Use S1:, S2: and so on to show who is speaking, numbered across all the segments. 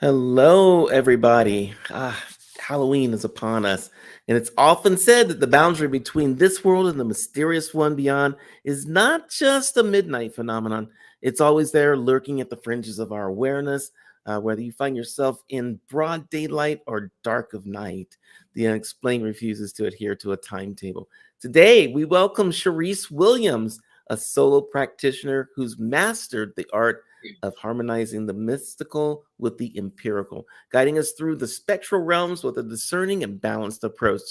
S1: Hello, everybody. Halloween is upon us, and it's often said that the boundary between this world and the mysterious one beyond is not just a midnight phenomenon. It's always there, lurking at the fringes of our awareness. Whether you find yourself in broad daylight or dark of night, the unexplained refuses to adhere to a timetable. Today, we welcome Charisse Williams, a solo practitioner who's mastered the art of harmonizing the mystical with the empirical, guiding us through the spectral realms with a discerning and balanced approach.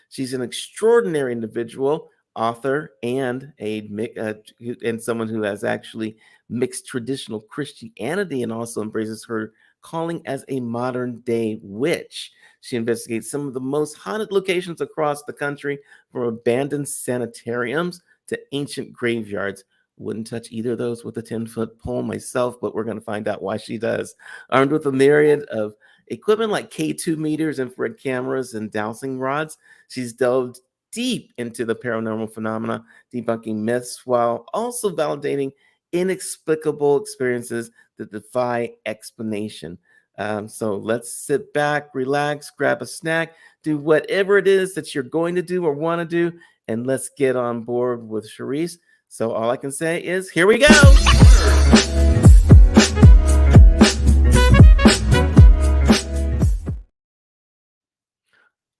S1: She's an extraordinary individual, author, and and someone who has actually mixed traditional Christianity and also embraces her calling as a modern day witch. She investigates some of the most haunted locations across the country, from abandoned sanitariums to ancient graveyards. Wouldn't touch either of those with a 10-foot pole myself, but we're going to find out why she does. Armed with a myriad of equipment like K2 meters, infrared cameras, and dowsing rods, she's delved deep into the paranormal phenomena, debunking myths while also validating inexplicable experiences that defy explanation. So let's sit back, relax, grab a snack, do whatever it is that you're going to do or want to do, and let's get on board with Charisse. So all I can say is, here we go.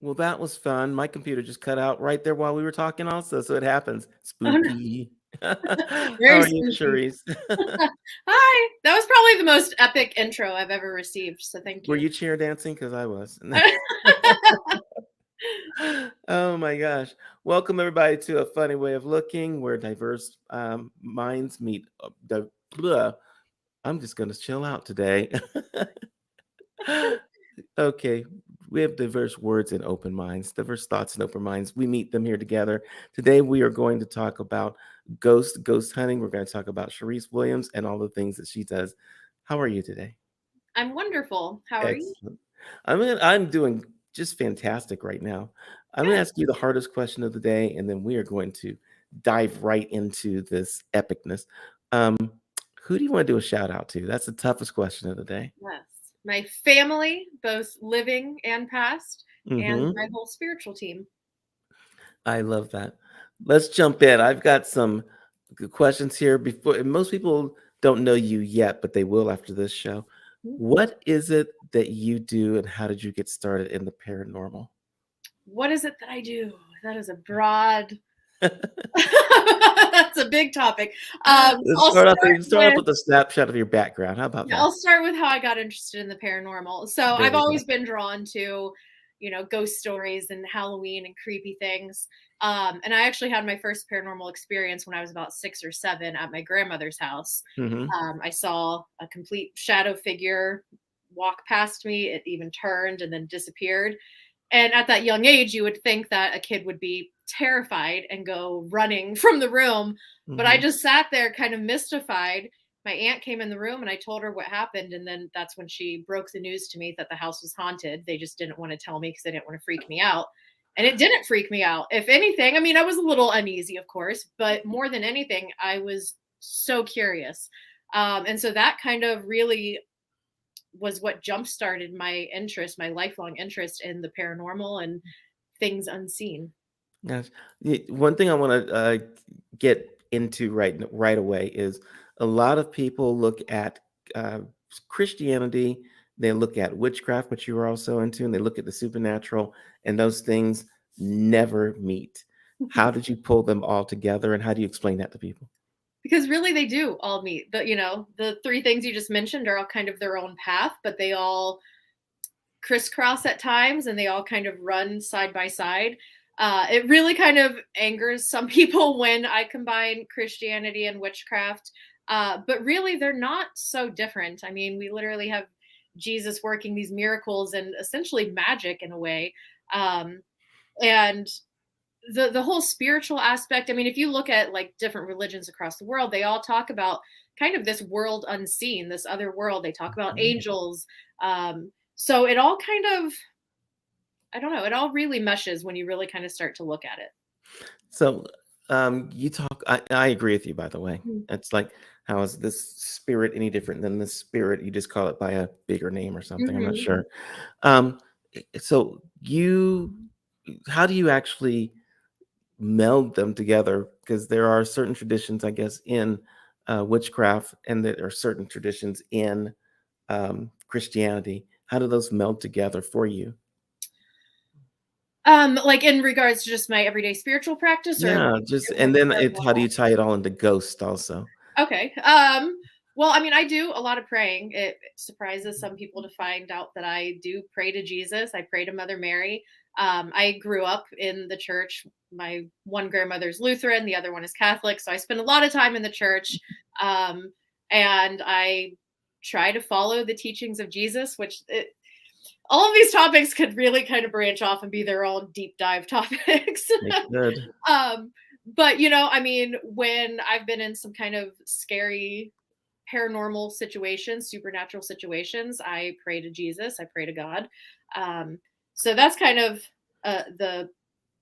S1: Well, that was fun. My computer just cut out right there while we were talking also, so it happens.
S2: Oh, no.
S1: Spooky. How
S2: Very
S1: are you,
S2: spooky.
S1: Charisse?
S2: Hi. That was probably the most epic intro I've ever received, so thank
S1: Were
S2: you.
S1: you chair dancing? Because I was. Oh my gosh. Welcome everybody to A Funny Way of Looking, where diverse minds meet. I'm just going to chill out today. Okay, we have diverse words and open minds, diverse thoughts and open minds. We meet them here together. Today, we are going to talk about ghost hunting. We're going to talk about Charisse Williams and all the things that she does. How are you today?
S2: I'm wonderful. How are you?
S1: Excellent. I'm doing just fantastic right now. I'm going to
S2: Good.
S1: ask you the hardest question of the day, and then we are going to dive right into this epicness. Um, who do you want to do a shout out to? That's the toughest question of the day.
S2: Yes. My family, both living and past, and
S1: Hmm.
S2: my whole spiritual team.
S1: I love that. Let's jump in. I've got some good questions here before, and most people don't know you yet, but they will after this show.
S2: Mhm.
S1: What is it that you do, and how did you get started in the paranormal?
S2: What is it that I do? That is a broad.
S1: Let's
S2: That's a big topic. I'll
S1: start off.
S2: start
S1: Start off
S2: with
S1: with a snapshot of your background. How about
S2: Yeah,
S1: that?
S2: I'll start with how I got interested in the paranormal. So
S1: There
S2: I've
S1: we go.
S2: always been drawn to, ghost stories and Halloween and creepy things. And I actually had my first paranormal experience when I was about 6 or 7 at my grandmother's house.
S1: Hmm.
S2: I saw a complete shadow figure walk past me. It even turned and then disappeared. And at that young age, you would think that a kid would be terrified and go running from the room. But I
S1: Hmm.
S2: just sat there kind of mystified. My aunt came in the room and I told her what happened. And then that's when she broke the news to me that the house was haunted. They just didn't want to tell me because they didn't want to freak me out. And it didn't freak me out. If anything, I mean, I was a little uneasy, of course, but more than anything, I was so curious. And so that kind of really was what jump started my interest, my lifelong interest in the paranormal and things unseen.
S1: Yes. One thing I want to get into right away is a lot of people look at uh, Christianity, they look at witchcraft, which you are also into, and they look at the supernatural, and those things never meet. How did you pull them all together, and how do you explain that to people?
S2: Because really they do all meet. The three things you just mentioned are all kind of their own path, but they all crisscross at times and they all kind of run side by side. It really kind of angers some people when I combine Christianity and witchcraft. But really, they're not so different. I mean, we literally have Jesus working these miracles and essentially magic in a way. Um, and the whole spiritual aspect, I mean, if you look at like different religions across the world, they all talk about kind of this world unseen, this other world. They talk about
S1: Mhm.
S2: angels. So it all kind of, I don't know, it all really meshes when you really kind of start to look at it.
S1: So, you talk. I agree with you. By the way,
S2: Mhm.
S1: it's like How is this spirit any different than this spirit? You just call it by a bigger name or something. I'm not
S2: Hmm.
S1: sure. Um, so how do you actually meld them together? Because there are certain traditions, I guess, in witchcraft, and there are certain traditions in Christianity. How do those meld together for you?
S2: Like in regards to just my everyday spiritual practice or
S1: Yeah, just
S2: more
S1: and then how do
S2: paranormal?
S1: you tie it all into ghost also?
S2: Okay. Well, I mean, I do a lot of praying. It surprises some people to find out that I do pray to Jesus. I pray to Mother Mary. I grew up in the church. My one grandmother's Lutheran, the other one is Catholic. So I spend a lot of time in the church. Um, and I try to follow the teachings of Jesus, all of these topics could really kind of branch off and be their own deep dive topics.
S1: They could.
S2: um, but I mean, when I've been in some kind of scary paranormal situations, supernatural situations, I pray to Jesus, I pray to God. Um, so that's kind of the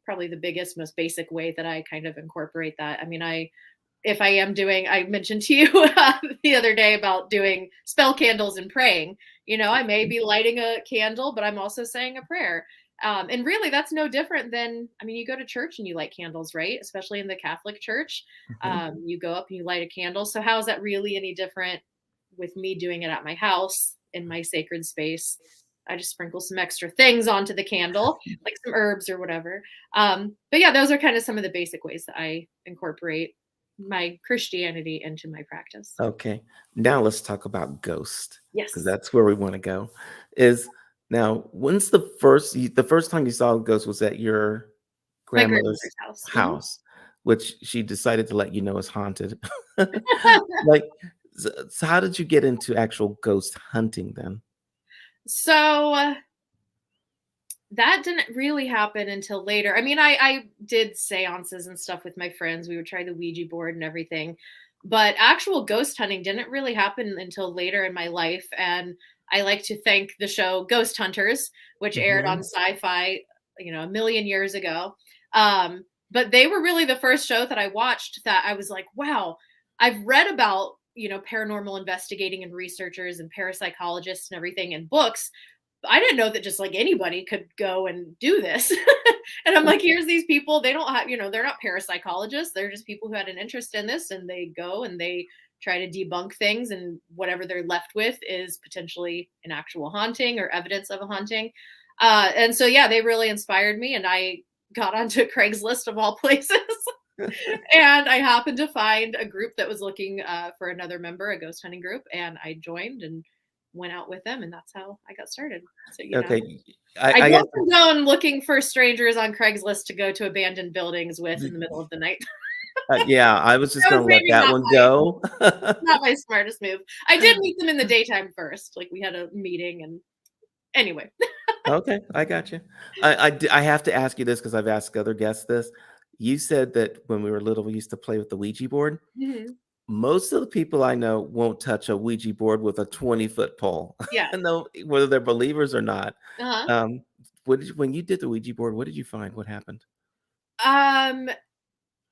S2: probably the biggest, most basic way that I kind of incorporate that. I mean, if I am doing, I mentioned to you the other day about doing spell candles and praying. I may be lighting a candle, but I'm also saying a prayer. And really, that's no different than, I mean, you go to church and you light candles, right? Especially in the Catholic Church.
S1: Mhm.
S2: You go up and you light a candle. So, how is that really any different with me doing it at my house in my sacred space? I just sprinkle some extra things onto the candle, like some herbs or whatever. But yeah, those are kind of some of the basic ways that I incorporate my Christianity into my practice.
S1: Okay. Now let's talk about ghost, because
S2: Yes.
S1: that's where we want to go. Is now when's the first time you saw a ghost was at your
S2: My
S1: grandmother's
S2: grandmother's house. Mhm.
S1: house, which she decided to let you know is haunted. Like, so how did you get into actual ghost hunting then?
S2: So that didn't really happen until later. I mean, I did seances and stuff with my friends. We would try the Ouija board and everything. But actual ghost hunting didn't really happen until later in my life. And I like to thank the show Ghost Hunters, which aired on
S1: Mhm.
S2: sci-fi, a million years ago. But they were really the first show that I watched that I was like, wow, I've read about, paranormal investigating and researchers and parapsychologists and everything in books. I didn't know that just like anybody could go and do this. And I'm like, here's these people. They don't have, they're not parapsychologists. They're just people who had an interest in this and they go and they try to debunk things. And whatever they're left with is potentially an actual haunting or evidence of a haunting. And so, yeah, they really inspired me. And I got onto Craigslist of all places. And I happened to find a group that was looking for another member, a ghost hunting group. And I joined and went out with them. And that's how I got started. So,
S1: Okay.
S2: I
S1: I guess
S2: don't condone looking for strangers on Craigslist to go to abandoned buildings with in the middle of the night.
S1: yeah, I was just
S2: That was
S1: gonna let
S2: maybe
S1: that one go.
S2: not my smartest move. I did meet them in the daytime first. Like we had a meeting and anyway.
S1: Okay, I got you. I have to ask you this because I've asked other guests this. You said that when we were little, we used to play with the Ouija board.
S2: Mhm.
S1: Most of the people I know won't touch a Ouija board with a 20-foot pole.
S2: Yeah.
S1: I know whether they're believers or not.
S2: Uh-huh.
S1: Um, when you did the Ouija board, what did you find? What happened?
S2: Um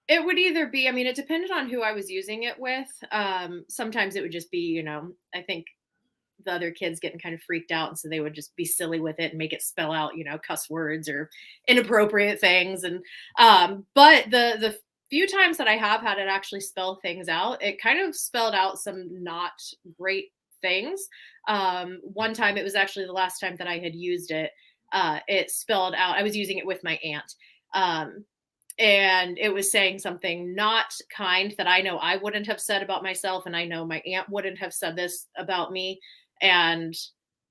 S2: it would either be, I mean, it depended on who I was using it with. Sometimes it would just be, I think the other kids getting kind of freaked out and so they would just be silly with it and make it spell out cuss words or inappropriate things. And but the few times that I have had it actually spell things out, it kind of spelled out some not great things. One time, it was actually the last time that I had used it. It spelled out, I was using it with my aunt. um, and it was saying something not kind that I know I wouldn't have said about myself, and I know my aunt wouldn't have said this about me. And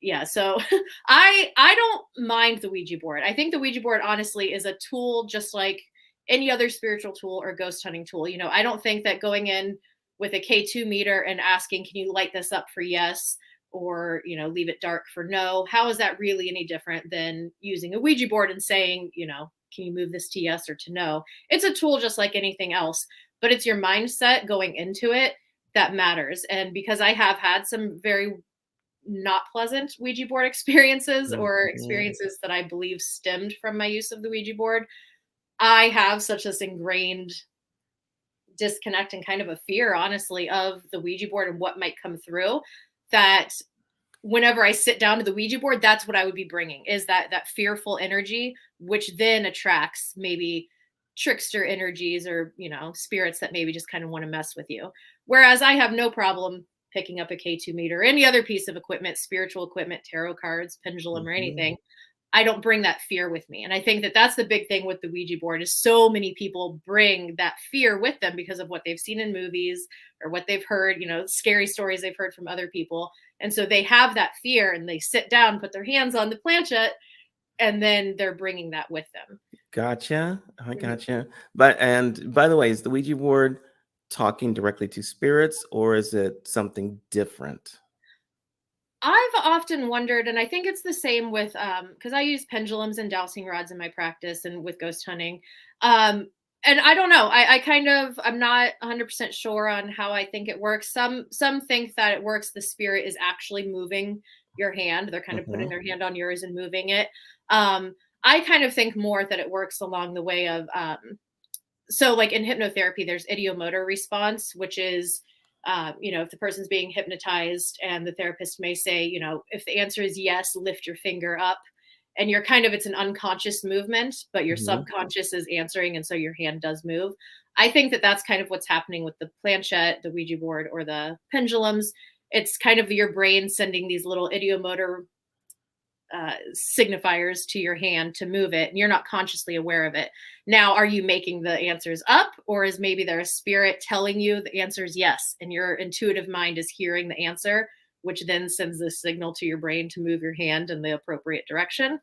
S2: yeah, so I don't mind the Ouija board. I think the Ouija board honestly is a tool just like any other spiritual tool or ghost hunting tool. I don't think that going in with a K2 meter and asking, can you light this up for yes? Or, leave it dark for no. How is that really any different than using a Ouija board and saying, can you move this to yes or to no? It's a tool just like anything else, but it's your mindset going into it that matters. And because I have had some very not pleasant Ouija board experiences or
S1: Mhm.
S2: experiences that I believe stemmed from my use of the Ouija board, I have such this ingrained disconnect and kind of a fear, honestly, of the Ouija board and what might come through, that whenever I sit down to the Ouija board, that's what I would be bringing, is that fearful energy, which then attracts maybe trickster energies or, spirits that maybe just kind of want to mess with you. Whereas I have no problem picking up a K2 meter or any other piece of equipment, spiritual equipment, tarot cards, pendulum, or
S1: Mhm.
S2: anything. I don't bring that fear with me. And I think that that's the big thing with the Ouija board, is so many people bring that fear with them because of what they've seen in movies or what they've heard, scary stories they've heard from other people. And so they have that fear and they sit down, put their hands on the planchette, and then they're bringing that with them.
S1: Gotcha. I
S2: Mhm.
S1: gotcha. But and by the way, is the Ouija board talking directly to spirits or is it something different?
S2: I've often wondered, and I think it's the same with because I use pendulums and dowsing rods in my practice and with ghost hunting. Um, and I don't know. I'm not 100% sure on how I think it works. Some think that it works. The spirit is actually moving your hand. They're kind of putting
S1: Mhm.
S2: their hand on yours and moving it. I kind of think more that it works along the way of so like in hypnotherapy there's idiomotor response, which is if the person's being hypnotized and the therapist may say, if the answer is yes, lift your finger up, and you're kind of, it's an unconscious movement but your
S1: Mhm.
S2: subconscious is answering, and so your hand does move. I think that that's kind of what's happening with the planchette, the Ouija board, or the pendulums. It's kind of your brain sending these little idiomotor signifiers to your hand to move it, and you're not consciously aware of it. Now, are you making the answers up, or is maybe there a spirit telling you the answer is yes, and your intuitive mind is hearing the answer, which then sends the signal to your brain to move your hand in the appropriate direction?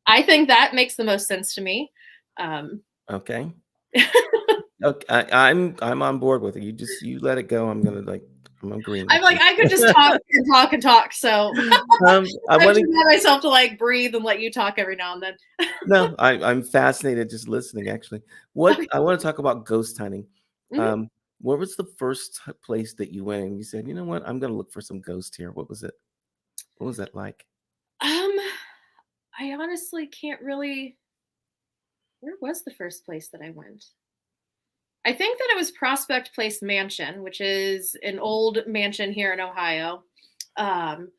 S2: I think that makes the most sense to me. Um,
S1: Okay. Okay. I'm on board with it. You let it go. I'm agreeing
S2: I'm
S1: with
S2: like,
S1: you.
S2: I could just talk and talk and talk. So
S1: I
S2: I've
S1: want
S2: just
S1: to
S2: got myself to like breathe and let you talk every now and then.
S1: no, I'm fascinated just listening actually. What I want to talk about ghost hunting.
S2: Mhm.
S1: Um, where was the first place that you went and you said, you know what, I'm gonna look for some ghost here? What was it? What was that like?
S2: Um, I honestly can't really. Where was the first place that I went? I think that it was Prospect Place Mansion, which is an old mansion here in Ohio. Um,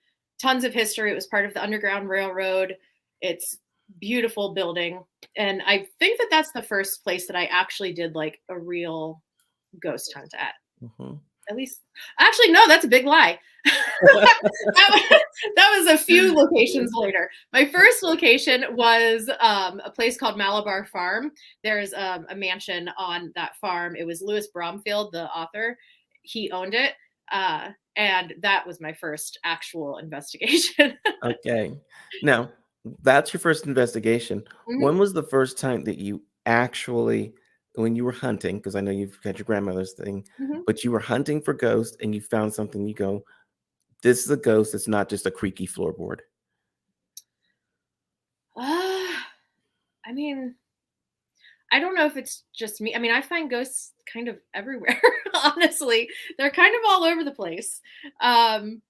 S2: Tons of history. It was part of the Underground Railroad. It's beautiful building, and I think that that's the first place that I actually did like a real ghost hunt at.
S1: Mhm.
S2: At least, actually, no, that's a big lie. That was a few locations later. My first location was a place called Malabar Farm. There's a mansion on that farm. It was Louis Bromfield, the author. He owned it. And that was my first actual investigation.
S1: Okay. Now, that's your first investigation.
S2: Mhm,
S1: When was the first time that you actually, when you were hunting, because I know you've got your grandmother's thing,
S2: mhm.
S1: but you were hunting for ghosts and you found something, you go, this is a ghost, it's not just a creaky floorboard.
S2: I mean, I don't know if it's just me. I mean, I find ghosts kind of everywhere, honestly. They're kind of all over the place. Um,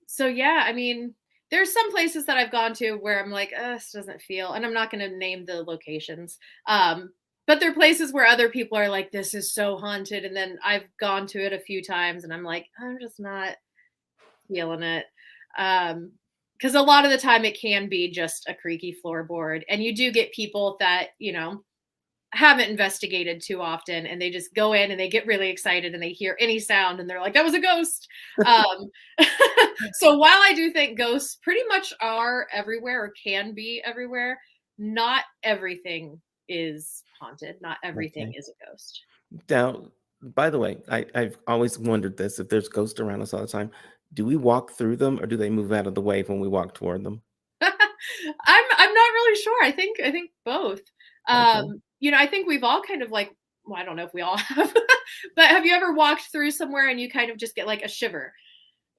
S2: So yeah, I mean, there's some places that I've gone to where I'm like, this doesn't feel, and I'm not going to name the locations. But there are places where other people are like, this is so haunted, and then I've gone to it a few times, and I'm like, I'm just not feeling it. Because a lot of the time it can be just a creaky floorboard, and you do get people that haven't investigated too often, and they just go in and they get really excited and they hear any sound and they're like, that was a ghost. um, so while I do think ghosts pretty much are everywhere or can be everywhere, not everything is haunted, not everything
S1: Okay.
S2: is a ghost.
S1: Now, by the way, I've always wondered this, if there's ghosts around us all the time, do we walk through them or do they move out of the way when we walk toward them?
S2: I'm not really sure. I think both.
S1: Okay.
S2: I think we've all kind of like, well, I don't know if we all have, but have you ever walked through somewhere and you kind of just get like a shiver?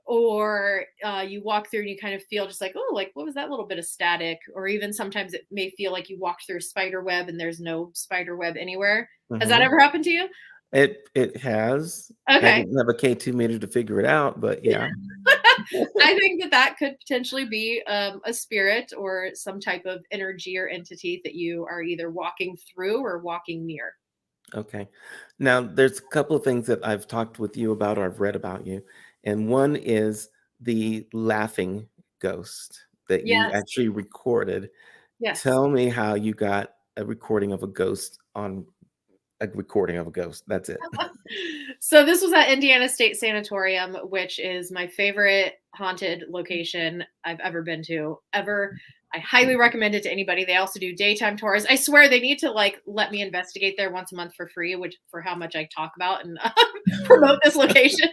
S2: Or you walk through and you kind of feel just like, oh, like what was that little bit of static? Or even sometimes it may feel like you walked through a spider web and there's no spider web anywhere. Has that
S1: Mhm.
S2: ever happened to you?
S1: It has. I
S2: Okay.
S1: didn't have a K2 meter to figure it out, but yeah.
S2: I think that that could potentially be a spirit or some type of energy or entity that you are either walking through or walking near.
S1: Okay. Now, there's a couple of things that I've talked with you about or I've read about you. And one is the laughing ghost that you
S2: Yes.
S1: actually recorded.
S2: Yes.
S1: Tell me how you got a recording of a ghost on a recording of a ghost. That's it.
S2: So this was at Indiana State Sanatorium, which is my favorite haunted location I've ever been to ever. I highly recommend it to anybody. They also do daytime tours. I swear they need to like let me investigate there once a month for free, which for how much I talk about and promote this location.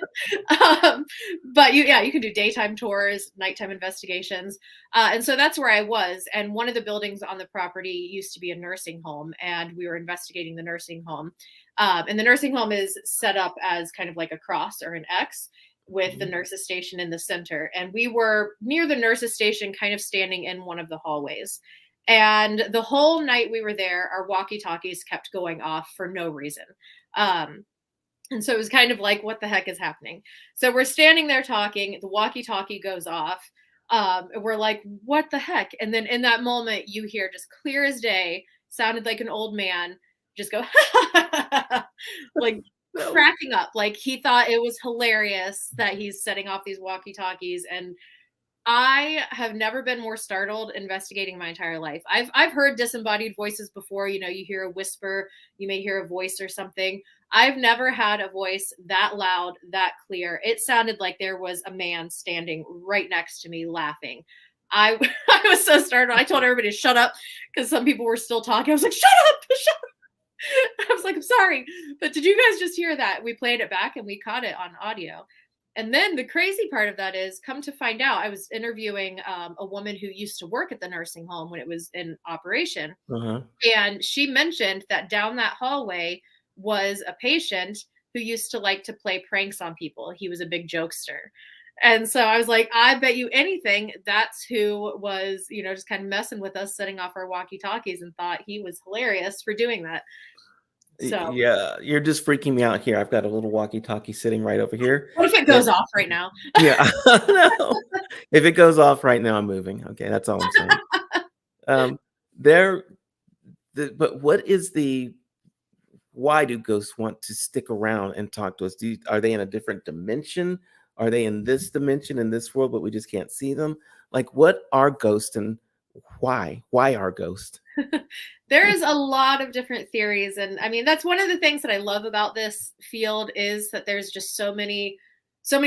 S2: um, but yeah, you can do daytime tours, nighttime investigations, and so that's where I was. And one of the buildings on the property used to be a nursing home, and we were investigating the nursing home. And the nursing home is set up as kind of like a cross or an X with the
S1: Mhm.
S2: nurses station in the center. And we were near the nurses station, kind of standing in one of the hallways. And the whole night we were there, our walkie talkies kept going off for no reason. Um, and so it was kind of like, what the heck is happening? So we're standing there talking, the walkie talkie goes off. And we're like, what the heck? And then in that moment, you hear just clear as day, sounded like an old man, just go, like
S1: No.
S2: cracking up. Like he thought it was hilarious that he's setting off these walkie talkies. And I have never been more startled investigating my entire life. I've heard disembodied voices before, you know, you hear a whisper, you may hear a voice or something. I've never had a voice that loud, that clear. It sounded like there was a man standing right next to me laughing. I I was so startled. I told everybody to shut up because some people were still talking. I was like, shut up, shut up. I was like, I'm sorry. But did you guys just hear that? We played it back and we caught it on audio. And then the crazy part of that is, come to find out, I was interviewing a woman who used to work at the nursing home when it was in operation.
S1: Uh-huh.
S2: And she mentioned that down that hallway was a patient who used to like to play pranks on people. He was a big jokester. And so I was like, I bet you anything that's who was, you know, just kind of messing with us, setting off our walkie talkies and thought he was hilarious for doing that. So
S1: Yeah, you're just freaking me out here. I've got a little walkie-talkie sitting right over here.
S2: what if it
S1: And
S2: goes off right now?
S1: yeah, no. If it goes off right now, I'm moving. Okay, that's all I'm saying. Um, there, but what is the why do ghosts want to stick around and talk to us? Are they in a different dimension? Are they in this dimension, in this world, but we just can't see them? Like, what are ghosts and why? Why are ghosts?
S2: There's a lot of different theories, and I mean that's one of the things that I love about this field is that there's just so many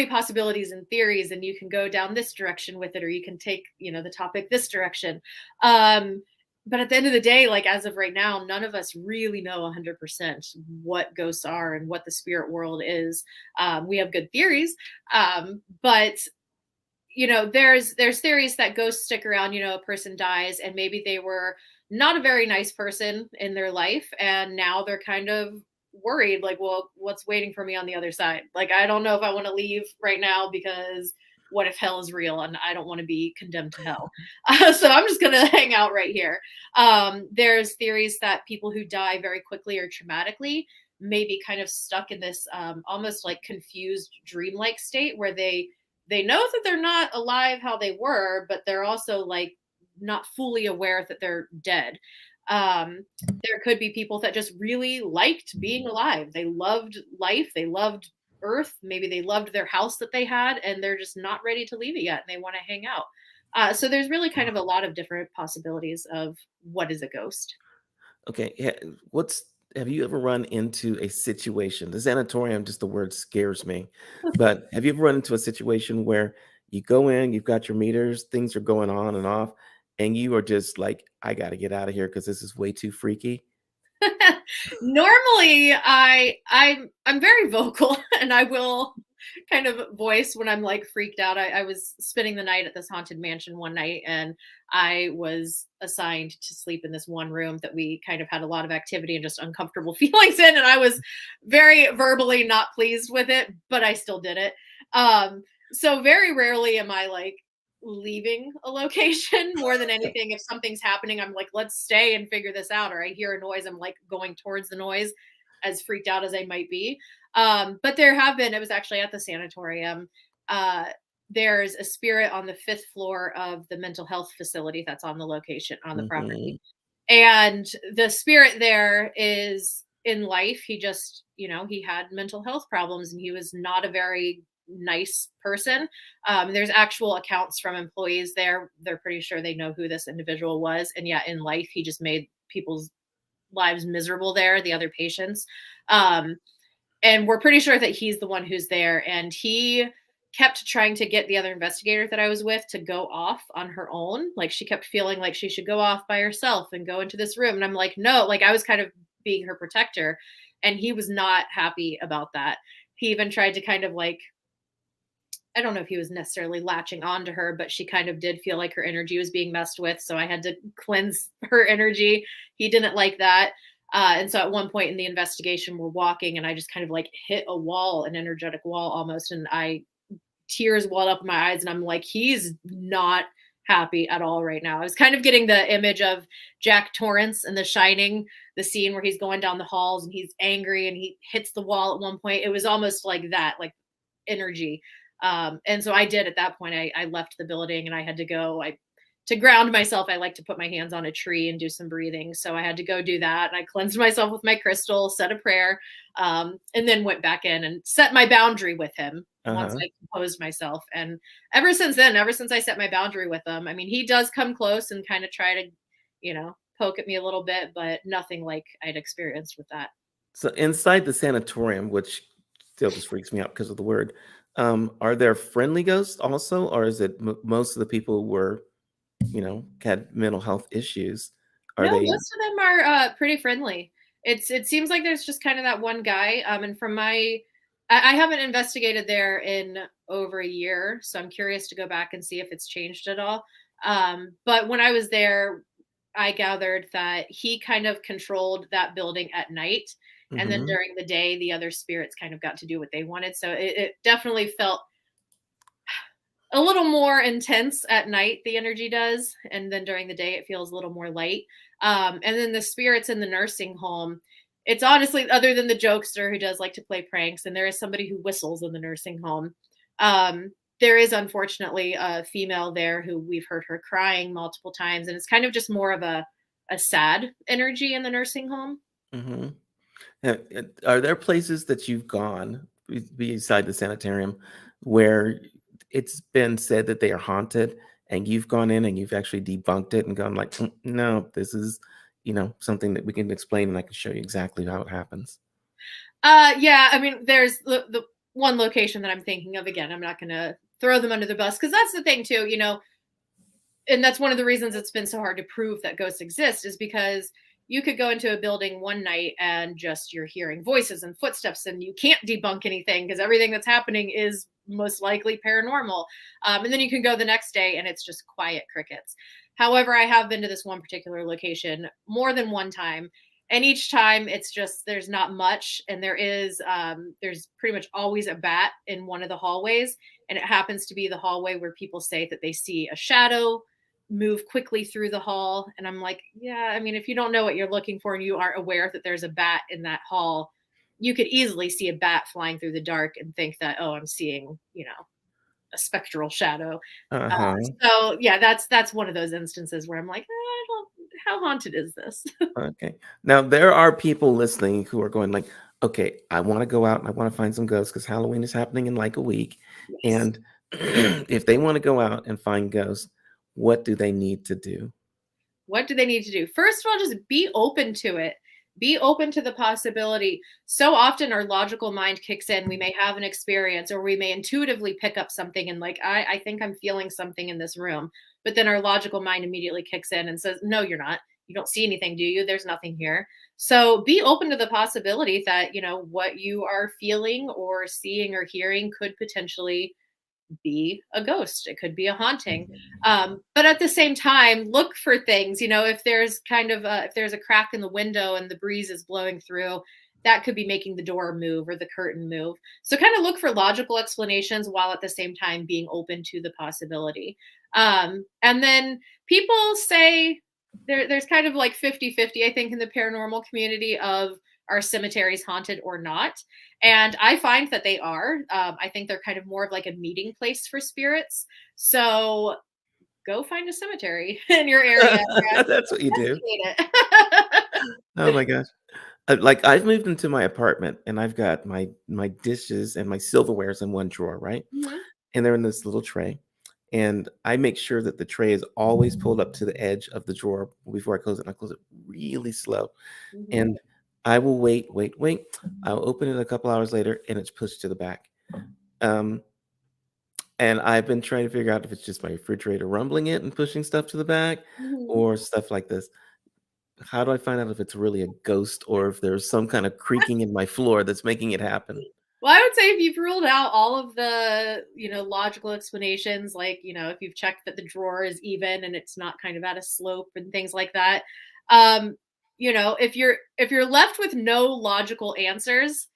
S2: possibilities and theories, and you can go down this direction with it, or you can take, you know, the topic this direction. um but at the end of the day, like as of right now, none of us really know 100% what ghosts are and what the spirit world is. We have good theories, but you know, there's theories that ghosts stick around. You know, a person dies and maybe they were not a very nice person in their life, and now they're kind of worried, like, well, what's waiting for me on the other side? Like, I don't know if I want to leave right now because what if hell is real and I don't want to be condemned to hell? So I'm just gonna hang out right here. There's theories that people who die very quickly or traumatically may be kind of stuck in this almost like confused dreamlike state where they know that they're not alive how they were, but they're also like not fully aware that they're dead. There could be people that just really liked being alive. They loved life. They loved Earth. Maybe they loved their house that they had, and they're just not ready to leave it yet, and they want to hang out. So there's really kind of a lot of different possibilities of what is a ghost.
S1: Okay, what's have you ever run into a situation? The sanatorium, just the word scares me. But have you ever run into a situation where you go in, you've got your meters, things are going on and off, and you are just like, I got to get out of here because this is way too freaky?
S2: Normally, I'm very vocal, and I will kind of voice when I'm like freaked out. I was spending the night at this haunted mansion one night, and I was assigned to sleep in this one room that we kind of had a lot of activity and just uncomfortable feelings in, and I was very verbally not pleased with it, but I still did it. So very rarely am I like leaving a location. More than anything, if something's happening, I'm like, let's stay and figure this out, or I hear a noise, I'm like going towards the noise, as freaked out as I might be. But there have been, it was actually at the sanatorium, uh there's a spirit on the fifth floor of the mental health facility that's on the location on the property.
S1: Hmm.
S2: And the spirit there in life, he just, he had mental health problems and he was not a very nice person. There's actual accounts from employees there. They're pretty sure they know who this individual was. And yet in life, he just made people's lives miserable there, the other patients. Um, and we're pretty sure that he's the one who's there. And he kept trying to get the other investigator that I was with to go off on her own. Like she kept feeling like she should go off by herself and go into this room. And I'm like, no, like I was kind of being her protector. And he was not happy about that. He even tried to kind of like, I don't know if he was necessarily latching on to her, but she kind of did feel like her energy was being messed with. So I had to cleanse her energy. He didn't like that. And so at one point in the investigation, we're walking and I just kind of like hit a wall, an energetic wall almost. And tears welled up in my eyes. And I'm like, he's not happy at all right now. I was kind of getting the image of Jack Torrance in The Shining, the scene where he's going down the halls and he's angry and he hits the wall at one point. It was almost like that, like energy. And so I did at that point, I left the building and I had to go, to ground myself, I like to put my hands on a tree and do some breathing. So I had to go do that. And I cleansed myself with my crystal, said a prayer, and then went back in and set my boundary with him once
S1: Uh-huh.
S2: I composed myself. And ever since then, ever since I set my boundary with him, I mean, he does come close and kind of try to, poke at me a little bit, but nothing like I'd experienced with that.
S1: So inside the sanatorium, which still just freaks me out because of the word, are there friendly ghosts also, or is it most of the people were, had mental health issues? Are
S2: No,
S1: they?
S2: most of them are pretty friendly. It seems like there's just kind of that one guy. And from I haven't investigated there in over a year, so I'm curious to go back and see if it's changed at all. But when I was there, I gathered that he kind of controlled that building at night, and then
S1: Hmm.
S2: during the day, the other spirits kind of got to do what they wanted. So it definitely felt a little more intense at night, the energy does, and then during the day it feels a little more light. And then the spirits in the nursing home, it's honestly, other than the jokester who does like to play pranks, and there is somebody who whistles in the nursing home. There is unfortunately a female there who we've heard her crying multiple times, and it's kind of just more of a sad energy in the nursing home.
S1: Hmm. Are there places that you've gone beside the sanitarium where it's been said that they are haunted, and you've gone in and you've actually debunked it and gone like, "Mm, no, this is, something that we can explain and I can show you exactly how it happens."
S2: Yeah, I mean, there's the one location that I'm thinking of. Again, I'm not going to throw them under the bus because that's the thing too. And that's one of the reasons it's been so hard to prove that ghosts exist, is because you could go into a building one night and just you're hearing voices and footsteps and you can't debunk anything because everything that's happening is most likely paranormal. And then you can go the next day and it's just quiet crickets. However, I have been to this one particular location more than one time, and each time it's just there's not much, and there's pretty much always a bat in one of the hallways, and it happens to be the hallway where people say that they see a shadow move quickly through the hall. And I'm like, yeah, I mean, if you don't know what you're looking for and you aren't aware that there's a bat in that hall, you could easily see a bat flying through the dark and think that, oh, I'm seeing, a spectral shadow.
S1: Uh-huh.
S2: So yeah, that's one of those instances where I'm like, I don't, how haunted is this?
S1: Okay. Now there are people listening who are going like, okay, I want to go out and I want to find some ghosts because Halloween is happening in like a week.
S2: Yes.
S1: And if they want to go out and find ghosts, what do they need to do?
S2: What do they need to do? First of all, just be open to it. Be open to the possibility. So often our logical mind kicks in. We may have an experience or we may intuitively pick up something and like, I think I'm feeling something in this room. But then our logical mind immediately kicks in and says, no, you're not. You don't see anything, do you? There's nothing here. So be open to the possibility that, what you are feeling or seeing or hearing could potentially be a ghost. It could be a haunting. But at the same time, look for things. If there's if there's a crack in the window and the breeze is blowing through, that could be making the door move or the curtain move. So kind of look for logical explanations while at the same time being open to the possibility. And then people say there's kind of like 50-50, I think, in the paranormal community of are cemeteries haunted or not. And I find that they are. I think they're kind of more of like a meeting place for spirits. So go find a cemetery in your area and
S1: That's what you do.
S2: investigate it.
S1: Oh my gosh. Like, I've moved into my apartment, and I've got my dishes and my silverwares in one drawer, right?
S2: Mhm,
S1: And they're in this little tray, and I make sure that the tray is always pulled up to the edge of the drawer before I close it, and I close it really slow,
S2: mhm.
S1: and I will wait. I'll open it a couple hours later, and it's pushed to the back. Um, and I've been trying to figure out if it's just my refrigerator rumbling it and pushing stuff to the back
S2: Mhm.
S1: or stuff like this. How do I find out if it's really a ghost or if there's some kind of creaking in my floor that's making it happen?
S2: Well, I would say if you've ruled out all of the, logical explanations, like, if you've checked that the drawer is even and it's not kind of at a slope and things like that, um, if you're left with no logical answers,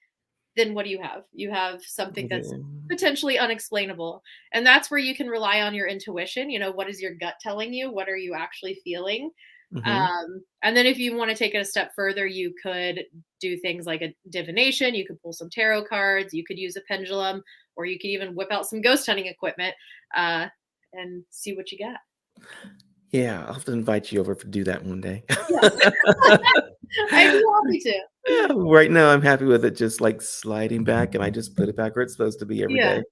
S2: then what do you have? You have something that's
S1: Okay.
S2: potentially unexplainable. And that's where you can rely on your intuition. What is your gut telling you? What are you actually feeling?
S1: Mhm.
S2: And then if you want to take it a step further, you could do things like a divination. You could pull some tarot cards. You could use a pendulum, or you could even whip out some ghost hunting equipment uh, and see what you got.
S1: Yeah, I'll have to invite you over to do that one day.
S2: Yes, I'd be happy to.
S1: Yeah, right now I'm happy with it just, like, sliding back, and I just put it back where it's supposed to be every
S2: Yeah,
S1: day,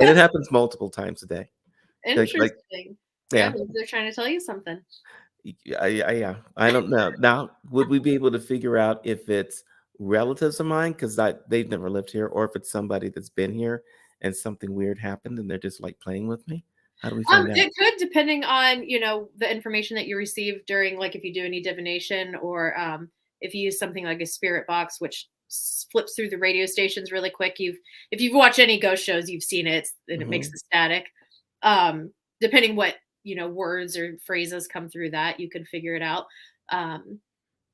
S1: and it happens multiple times a day. Like
S2: interesting. Yeah,
S1: yeah,
S2: maybe they're trying to tell you something.
S1: yeah, I don't know. Now, would we be able to figure out if it's relatives of mine because they've never lived here, or if it's somebody that's been here and something weird happened and they're just, like, playing with me? How do we find out?
S2: It could, depending on, the information that you receive during, like, if you do any divination, or if you use something like a spirit box, which flips through the radio stations really quick. If you've watched any ghost shows, you've seen it, and it makes
S1: Mhm,
S2: the static. Um, Depending what, words or phrases come through that, you could figure it out. Um,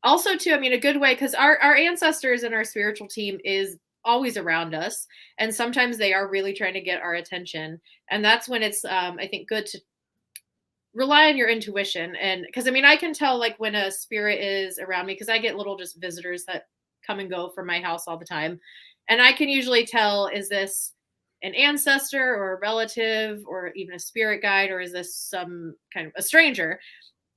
S2: Also, too, I mean, a good way, because our ancestors and our spiritual team is always around us, and sometimes they are really trying to get our attention, and that's when it's, I think, good to rely on your intuition. And because, I mean, I can tell, like, when a spirit is around me, because I get little just visitors that come and go from my house all the time, and I can usually tell, is this an ancestor or a relative or even a spirit guide, or is this some kind of a stranger?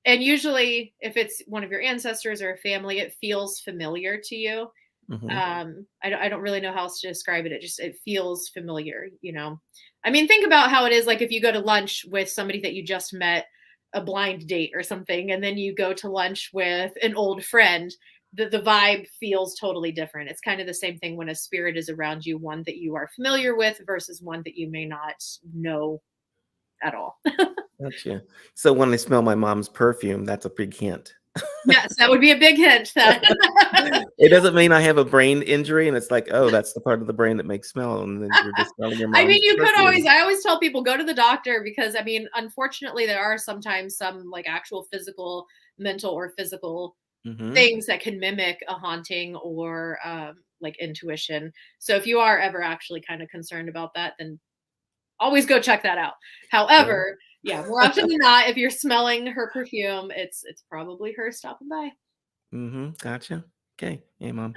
S2: And usually, if it's one of your ancestors or a family, it feels familiar to you.
S1: mhm.
S2: I don't really know how else to describe it. It feels familiar. I mean, think about how it is, like, if you go to lunch with somebody that you just met, a blind date or something, and then you go to lunch with an old friend. The vibe feels totally different. It's kind of the same thing when a spirit is around you, one that you are familiar with versus one that you may not know at all.
S1: Gotcha. So when I smell my mom's perfume, that's a big hint.
S2: Yes, that would be a big hint that
S1: It doesn't mean I have a brain injury, and it's like, "Oh, that's the part of the brain that makes smell," and then you're just smelling your
S2: I mean,
S1: mom's
S2: you could
S1: perfume.
S2: always I always tell people, go to the doctor, because, I mean, unfortunately, there are sometimes some, like, actual physical, mental or physical
S1: Mhm.
S2: things that can mimic a haunting or, like, intuition. So if you are ever actually kinda concerned about that, then always go check that out.
S1: Yeah.
S2: However, yeah, more often than not, if you're smelling her perfume, it's probably her stopping by.
S1: Mhm. Gotcha. Okay. Hey, mom.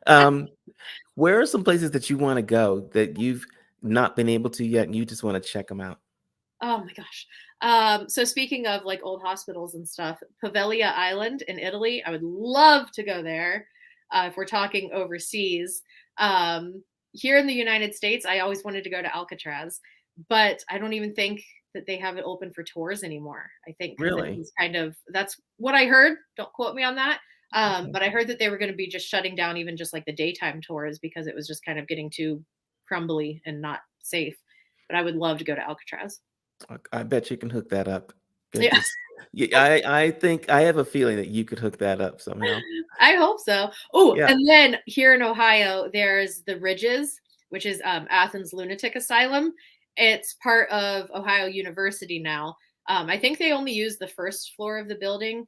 S1: Um, where are some places that you wanna go that you've not been able to yet, and you just wanna check them out?
S2: Oh my gosh. So speaking of, like, old hospitals and stuff, Poveglia Island in Italy, I would love to go there. If we're talking overseas, here in the United States, I always wanted to go to Alcatraz, but I don't even think that they have it open for tours anymore. I think because it
S1: Really?
S2: was that's what I heard. Don't quote me on that.
S1: Okay.
S2: But I heard that they were going to be just shutting down even just like the daytime tours, because it was just kind of getting too crumbly and not safe. But I would love to go to Alcatraz.
S1: I bet you can hook that up. It
S2: Yeah,
S1: just yeah, I think I have a feeling that you could hook that up somehow.
S2: I hope so. Oh,
S1: Yeah.
S2: and then here in Ohio, there's the Ridges, which is, Athens Lunatic Asylum. It's part of Ohio University now. I think they only use the first floor of the building,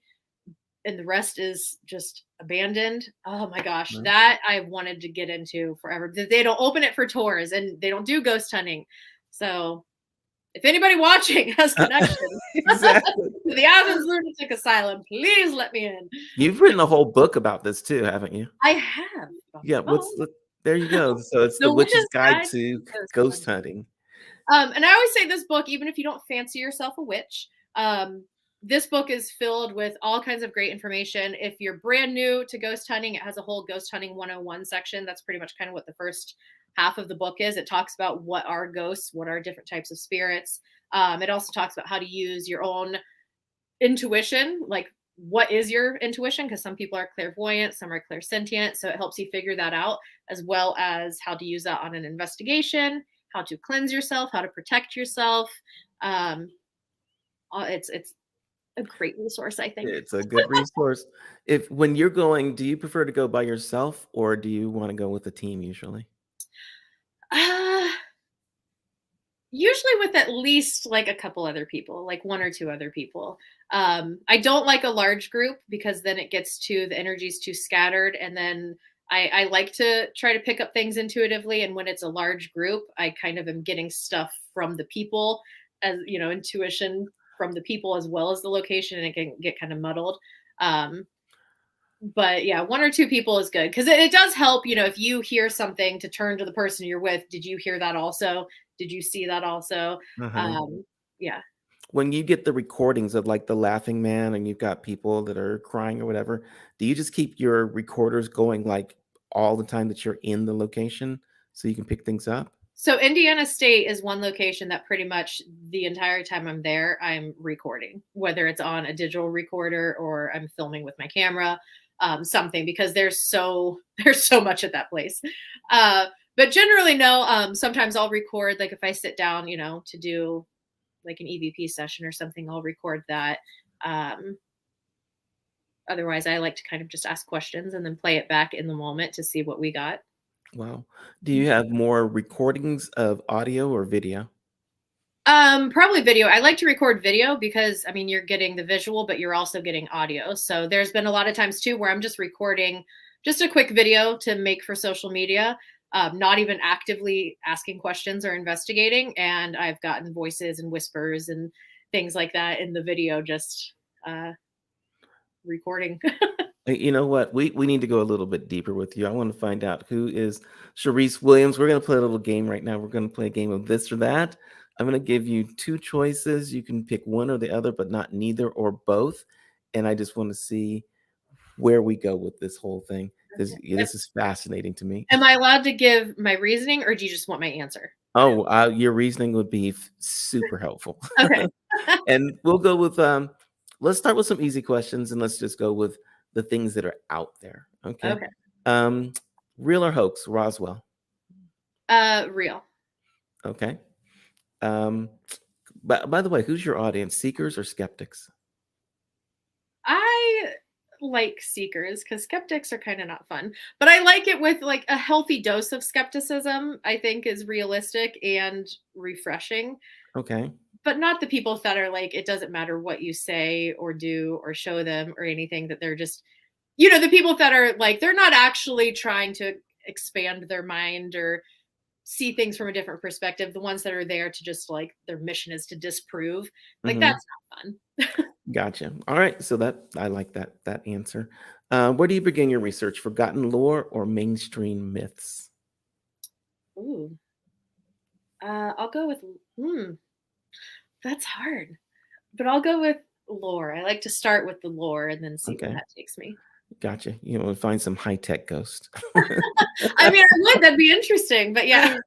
S2: and the rest is just abandoned. Oh my gosh,
S1: Mhm.
S2: that I wanted to get into forever. They don't open it for tours, and they don't do ghost hunting. So if anybody watching has connections
S1: Exactly.
S2: to the Athens Lunatic Asylum, please let me in.
S1: You've written a whole book about this too, haven't you?
S2: I have.
S1: Yeah,
S2: Oh,
S1: what's the there you go. So it's The
S2: The
S1: Witch's
S2: Witch's
S1: Guide
S2: Guide
S1: to
S2: to Ghost
S1: Ghost
S2: Hunting.
S1: Hunting.
S2: And I always say this book, even if you don't fancy yourself a witch, um, this book is filled with all kinds of great information. If you're brand new to ghost hunting, it has a whole ghost hunting 101 section. That's pretty much kind of what the first half of the book is. It talks about what are ghosts, what are different types of spirits. It also talks about how to use your own intuition, like what is your intuition? Because some people are clairvoyant, some are clairsentient. So it helps you figure that out, as well as how to use that on an investigation, how to cleanse yourself, how to protect yourself. Um, it's a great resource, I think.
S1: It's a good resource. If when you're going, do you prefer to go by yourself or do you want to go with a team usually?
S2: Uh, Usually with at least like a couple other people, like one or two other people. I don't like a large group because then it gets to the energy's too scattered, and then I like to try to pick up things intuitively. And when it's a large group, I kind of am getting stuff from the people, as you know, intuition from the people as well as the location, and it can get kind of muddled. Um, but yeah, one or two people is good because it does help. You know, if you hear something, to turn to the person you're with. Did you hear that also? Did you see that also?
S1: Uh-huh.
S2: Um, yeah.
S1: When you get the recordings of like the laughing man and you've got people that are crying or whatever, do you just keep your recorders going like all the time that you're in the location so you can pick things up?
S2: So Indiana State is one location that pretty much the entire time I'm there, I'm recording, whether it's on a digital recorder or I'm filming with my camera, something, because there's so there's so much at that place. But generally, no. Sometimes I'll record, like if I sit down, you know, to do like an EVP session or something, I'll record that. Um, Otherwise, I like to kind of just ask questions and then play it back in the moment to see what we got.
S1: Wow. Do you have more recordings of audio or video?
S2: Probably video. I like to record video because I mean you're getting the visual, but you're also getting audio. So there's been a lot of times too where I'm just recording just a quick video to make for social media, not even actively asking questions or investigating. And I've gotten voices and whispers and things like that in the video, just uh, recording.
S1: You know what? We need to go a little bit deeper with you. I want to find out who is Sharice Williams. We're going to play a little game right now. We're going to play a game of this or that. I'm going to give you two choices. You can pick one or the other, but not neither or both. And I just want to see where we go with this whole thing because this is fascinating to me.
S2: Am I allowed to give my reasoning, or do you just want my answer?
S1: Oh, your reasoning would be super helpful.
S2: Okay.
S1: And we'll go with let's start with some easy questions and let's just go with the things that are out there. Okay.
S2: Okay.
S1: Um, real or hoax, Roswell.
S2: Real.
S1: Okay. Um, by the way, who's your audience? Seekers or skeptics?
S2: I like seekers because skeptics are kind of not fun, but I like it with like a healthy dose of skepticism. I think is realistic and refreshing,
S1: Okay.
S2: but not the people that are like it doesn't matter what you say or do or show them or anything, that they're just, you know, the people that are like they're not actually trying to expand their mind or see things from a different perspective. The ones that are there to just like their mission is to disprove, like
S1: Hmm.
S2: that's not fun.
S1: Gotcha. All right. So that I like that answer. Where do you begin your research? Forgotten lore or mainstream myths?
S2: Ooh. I'll go with hmm, that's hard. But I'll go with lore. I like to start with the lore and then see where
S1: Okay.
S2: that takes me.
S1: Gotcha. You know, find some high tech ghost.
S2: I mean, I would. That'd be interesting. But yeah.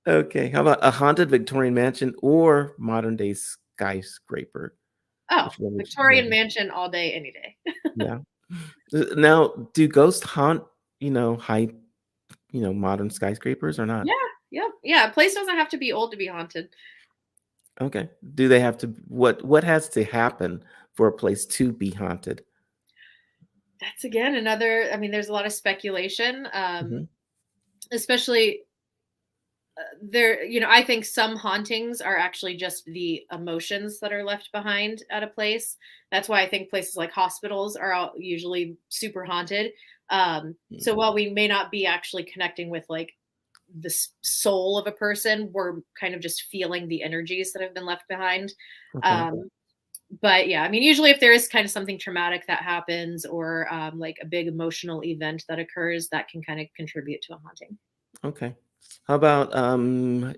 S1: Okay. How about a haunted Victorian mansion or modern day skyscraper?
S2: Oh,
S1: Which one would you
S2: Victorian
S1: rather?
S2: mansion all day, any day.
S1: Yeah. Now, do ghosts haunt, high, modern skyscrapers or not?
S2: Yeah. Yep. Yeah. A place doesn't have to be old to be haunted.
S1: Okay. Do they have to what has to happen for a place to be haunted?
S2: That's again another. I mean, there's a lot of speculation,
S1: Hmm.
S2: especially there. You know, I think some hauntings are actually just the emotions that are left behind at a place. That's why I think places like hospitals are usually super haunted. So while we may not be actually connecting with like the soul of a person, we're kind of just feeling the energies that have been left behind.
S1: Okay.
S2: Um, but yeah, I mean, usually if there is kind of something traumatic that happens or like a big emotional event that occurs, that can kind of contribute to a haunting.
S1: Okay. How about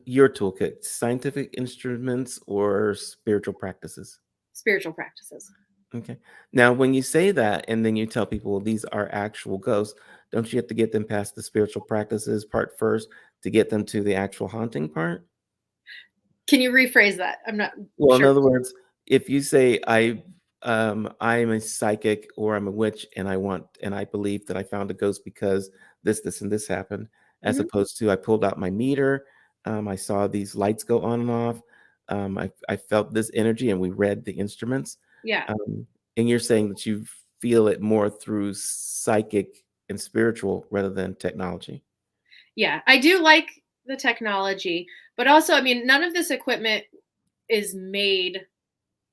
S1: your toolkit? Scientific instruments or spiritual practices?
S2: spiritual practices.
S1: Okay. Now, when you say that, and then you tell people, well, these are actual ghosts, don't you have to get them past the spiritual practices part first to get them to the actual haunting part?
S2: Can you rephrase that? I'm not
S1: Well, in
S2: sure.
S1: other words, if you say I'm a psychic or I'm a witch and I believe that I found a ghost because this and this happened, as
S2: Mhm.
S1: opposed to I pulled out my meter, I saw these lights go on and off, I felt this energy and we read the instruments,
S2: Yeah.
S1: um, and you're saying that you feel it more through psychic and spiritual rather than technology.
S2: Yeah. I do like the technology, but also, I mean, none of this equipment is made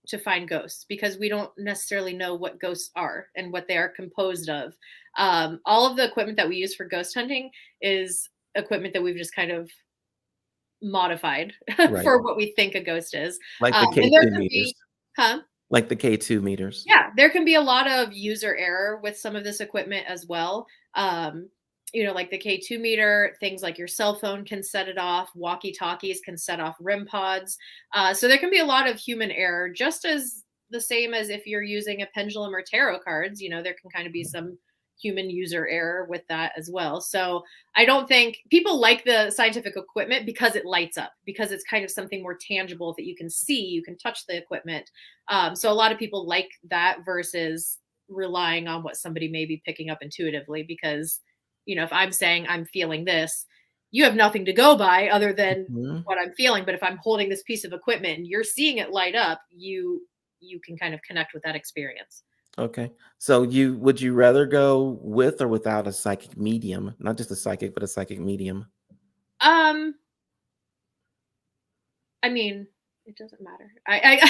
S2: to find ghosts because we don't necessarily know what ghosts are and what they are composed of. All of the equipment that we use for ghost hunting is equipment that we've just kind of modified
S1: Right.
S2: for what we think a ghost is.
S1: Like the
S2: And there
S1: K2
S2: can
S1: meters.
S2: be, huh?
S1: Like the K2 meters.
S2: Yeah, there can be a lot of user error with some of this equipment as well. Um, like the K2 meter, things like your cell phone can set it off, walkie talkies can set off REM pods. So there can be a lot of human error, just as the same as if you're using a pendulum or tarot cards. There can kind of be some human user error with that as well. So I don't think people like the scientific equipment because it lights up, because it's kind of something more tangible that you can see, you can touch the equipment. So a lot of people like that versus relying on what somebody may be picking up intuitively because, if I'm saying I'm feeling this, you have nothing to go by other than
S1: Mhm.
S2: what I'm feeling. But if I'm holding this piece of equipment and you're seeing it light up, you can kind of connect with that experience.
S1: Okay. So would you rather go with or without a psychic medium? Not just a psychic, but a psychic medium.
S2: Um, I mean, it doesn't matter. I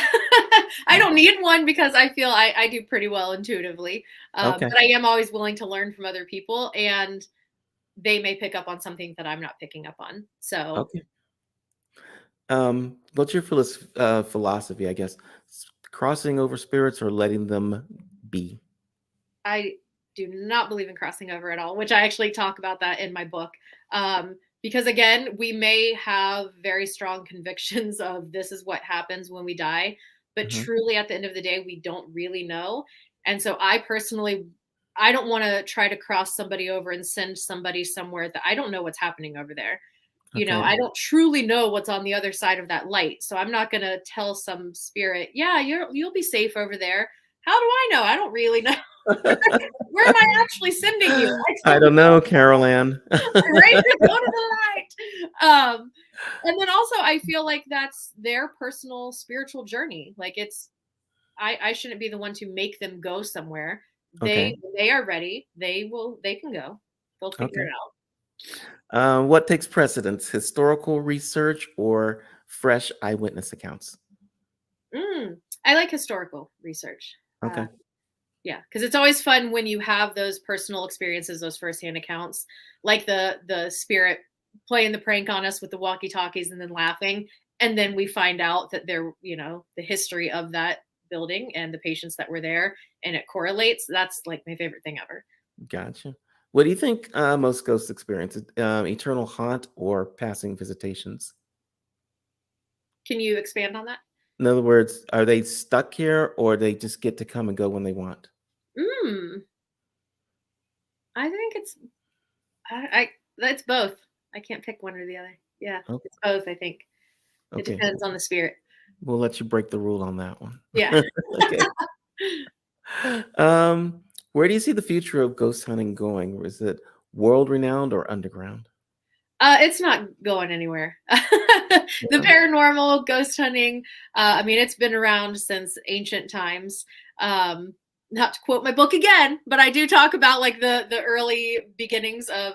S2: I don't need one because I feel I do pretty well intuitively.
S1: Okay.
S2: But I am always willing to learn from other people, and they may pick up on something that I'm not picking up on. So
S1: Okay. What's your philosophy, I guess? Crossing over spirits or letting them be?
S2: I do not believe in crossing over at all, which I actually talk about that in my book. Because again, we may have very strong convictions of this is what happens when we die, but
S1: Mhm.
S2: truly at the end of the day, we don't really know. And so I don't want to try to cross somebody over and send somebody somewhere that I don't know what's happening over there.
S1: Okay.
S2: I don't truly know what's on the other side of that light. So I'm not going to tell some spirit, yeah, you'll be safe over there. How do I know? I don't really know. Where am I actually sending you? I
S1: I
S2: don't
S1: don't know, Carol Ann.
S2: right? Go to the light. And then also I feel like that's their personal spiritual journey. Like I shouldn't be the one to make them go somewhere.
S1: Okay.
S2: When they are ready, they can go. They'll figure
S1: Okay.
S2: it out.
S1: What takes precedence, historical research or fresh eyewitness accounts?
S2: I like historical research.
S1: Okay.
S2: Yeah, because it's always fun when you have those personal experiences, those firsthand accounts, like the spirit playing the prank on us with the walkie talkies and then laughing, and then we find out that the history of that building and the patients that were there, and it correlates. That's like my favorite thing ever.
S1: Gotcha. What do you think most ghosts experience? Eternal haunt or passing visitations?
S2: Can you expand on that?
S1: In other words, are they stuck here or they just get to come and go when they want?
S2: Mm, I think I that's both. I can't pick one or the other. Yeah,
S1: Oh,
S2: it's both. I think it
S1: okay.
S2: depends on the spirit.
S1: We'll let you break the rule on that one.
S2: Yeah.
S1: Okay. Um, where do you see the future of ghost hunting going? Is it world renowned or underground?
S2: It's not going anywhere. The
S1: Yeah.
S2: paranormal, ghost hunting, I mean, it's been around since ancient times. Um, Not to quote my book again, but I do talk about like the early beginnings of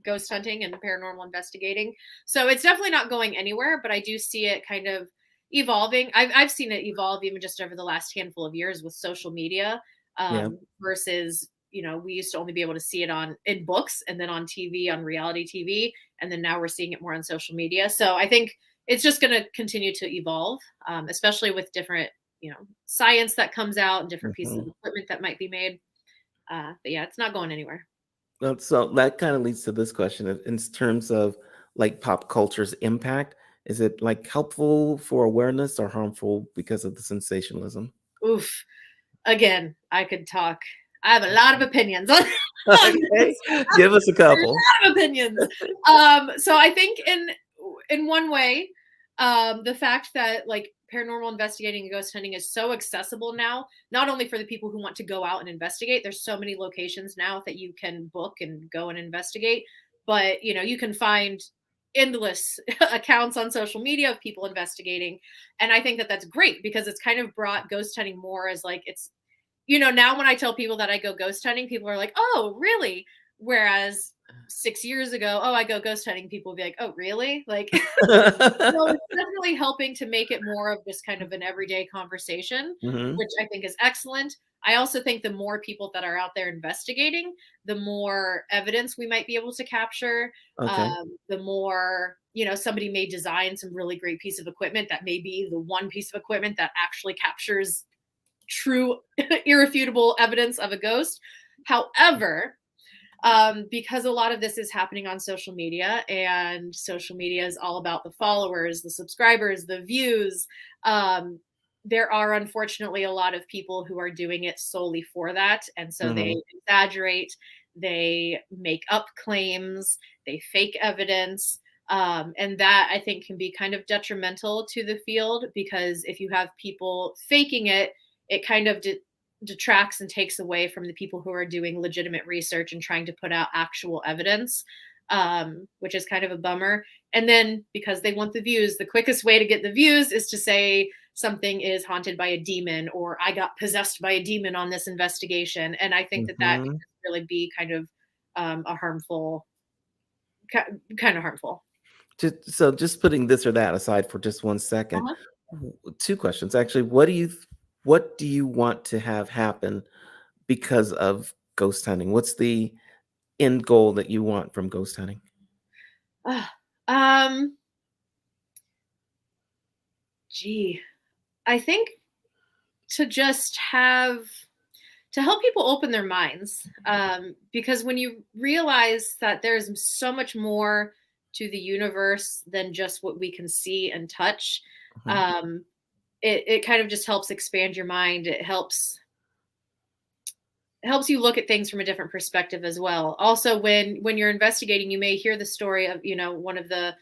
S2: ghost hunting and paranormal investigating. So it's definitely not going anywhere, but I do see it kind of evolving. I've seen it evolve even just over the last handful of years with social media,
S1: Yeah.
S2: versus we used to only be able to see it on in books and then on TV, on reality TV, and then now we're seeing it more on social media. So I think it's just going to continue to evolve, especially with different science that comes out and different pieces of
S1: Mhm.
S2: equipment that might be made. But yeah, it's not going anywhere.
S1: So that kind of leads to this question in terms of like pop culture's impact. Is it like helpful for awareness or harmful because of the sensationalism?
S2: Oof. Again, I could talk. I have a lot of opinions on, on
S1: Okay,
S2: this.
S1: give us a
S2: A
S1: couple.
S2: lot of opinions. So I think in one way, the fact that like paranormal investigating and ghost hunting is so accessible now, not only for the people who want to go out and investigate, there's so many locations now that you can book and go and investigate, but you can find endless accounts on social media of people investigating. And I think that that's great because it's kind of brought ghost hunting more as like now when I tell people that I go ghost hunting, people are like, "Oh, really?" Whereas 6 years ago, "Oh, I go ghost hunting," people would be like, "Oh, really?" Like, so it's definitely helping to make it more of just kind of an everyday conversation,
S1: Hmm.
S2: which I think is excellent. I also think the more people that are out there investigating, the more evidence we might be able to capture.
S1: Okay.
S2: The more, somebody may design some really great piece of equipment that may be the one piece of equipment that actually captures true, irrefutable evidence of a ghost. However, because a lot of this is happening on social media, and social media is all about the followers, the subscribers, the views. There are unfortunately a lot of people who are doing it solely for that. And so they
S1: Hmm.
S2: exaggerate, they make up claims, they fake evidence. And that I think can be kind of detrimental to the field because if you have people faking it, it kind of detracts and takes away from the people who are doing legitimate research and trying to put out actual evidence, which is kind of a bummer. And then because they want the views, the quickest way to get the views is to say something is haunted by a demon or I got possessed by a demon on this investigation. And I think that that
S1: Hmm.
S2: can really be kind of a harmful, kind of harmful.
S1: So just putting this or that aside for just 1 second,
S2: Uh-huh.
S1: two questions actually. What do you want to have happen because of ghost hunting? What's the end goal that you want from ghost hunting?
S2: Ah, um, gee, I think to just have to help people open their minds, because when you realize that there's so much more to the universe than just what we can see and touch,
S1: Mhm.
S2: um, it kind of just helps expand your mind. It helps you look at things from a different perspective as well. Also, when you're investigating, you may hear the story of one of the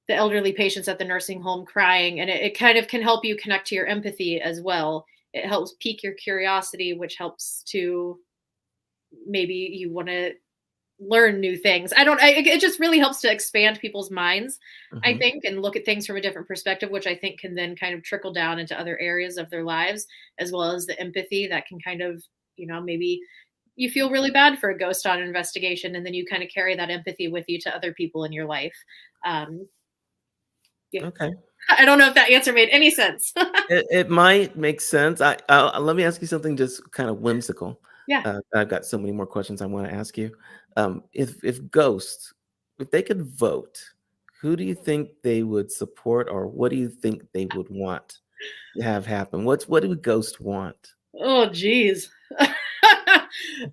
S2: elderly patients at the nursing home crying, and it kind of can help you connect to your empathy as well. It helps pique your curiosity, which helps to maybe you want to learn new things. It just really helps to expand people's minds, I
S1: Mhm.
S2: think, and look at things from a different perspective, which I think can then kind of trickle down into other areas of their lives, as well as the empathy that can kind of, maybe you feel really bad for a ghost on investigation, and then you kind of carry that empathy with you to other people in your life. Um, yeah.
S1: Okay.
S2: I don't know if that answer made any sense.
S1: It might make sense. Let me ask you something just kind of whimsical.
S2: Yeah.
S1: I've got so many more questions I want to ask you. If ghosts, if they could vote, who do you think they would support, or what do you think they would want to have happen? What do ghosts want?
S2: Oh, geez.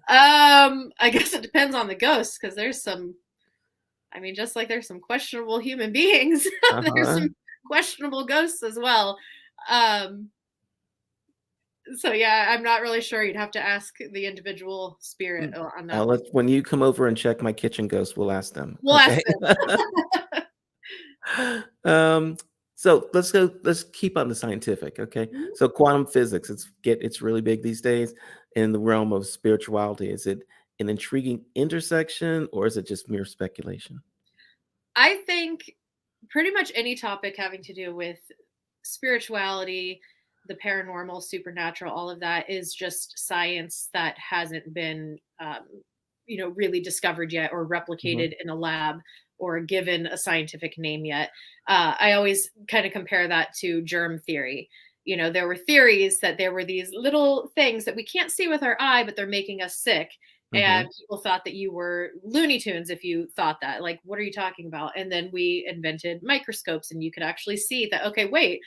S2: I guess it depends on the ghost because there's some. I mean, just like there's some questionable human beings, there's
S1: Uh-huh.
S2: some questionable ghosts as well. Um, so yeah, I'm not really sure. You'd have to ask the individual spirit
S1: Mm.
S2: on that one.
S1: When you come over and check my kitchen ghost, we'll ask them.
S2: We'll ask
S1: Okay.
S2: them.
S1: um, so let's keep on the scientific. Okay.
S2: Mhm.
S1: So quantum physics, it's really big these days in the realm of spirituality. Is it an intriguing intersection, or is it just mere speculation?
S2: I think pretty much any topic having to do with spirituality, the paranormal, supernatural, all of that is just science that hasn't been, really discovered yet or
S1: Mhm.
S2: replicated in a lab or given a scientific name yet. I always kind of compare that to germ theory. There were theories that there were these little things that we can't see with our eye, but they're making us sick. And
S1: Mhm.
S2: people thought that you were Looney Tunes if you thought that. Like, what are you talking about? And then we invented microscopes, and you could actually see that, okay, wait,